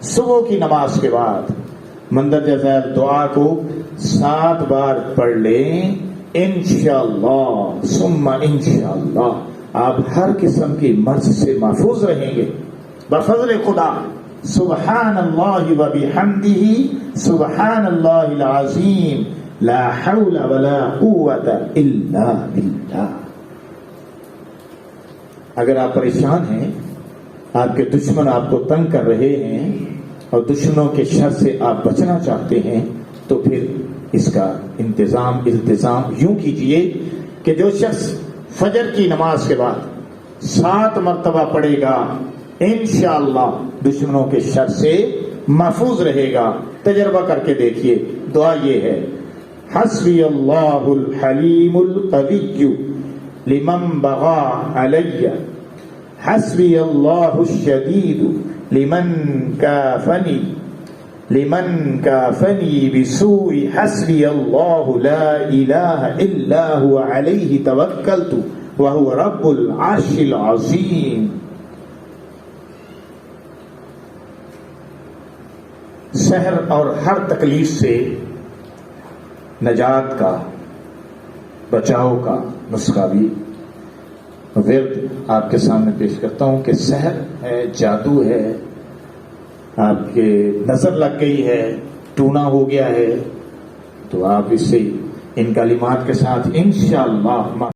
صبح کی نماز کے بعد مندرجہ ذیل دعا کو 7 بار پڑھ لیں، انشاءاللہ ثم انشاءاللہ آپ ہر قسم کی مرض سے محفوظ رہیں گے بفضل خدا۔ سبحان اللہ و بحمدہ سبحان اللہ العظیم لا حول ولا قوت الا باللہ۔ اگر آپ پریشان ہیں، آپ کے دشمن آپ کو تنگ کر رہے ہیں اور دشمنوں کے شر سے آپ بچنا چاہتے ہیں، تو پھر اس کا التزام یوں کیجئے کہ جو شخص فجر کی نماز کے بعد 7 مرتبہ پڑھے گا انشاءاللہ دشمنوں کے شر سے محفوظ رہے گا۔ تجربہ کر کے دیکھیے۔ دعا یہ ہے، حسبی اللہ الحلیم القوی لمن بغى علی، حسبی اللہ الشدید لمن کافنی بسوء، حسبی اللہ لا الہ الا هو علیہ توکلت وهو رب العرش العظیم۔ سحر اور ہر تکلیف سے نجات کا، بچاؤ کا نسخہ بھی ورد آپ کے سامنے پیش کرتا ہوں کہ سحر ہے، جادو ہے، آپ کے نظر لگ گئی ہے، ٹونا ہو گیا ہے، تو آپ اس سے ان کلمات کے ساتھ انشاءاللہ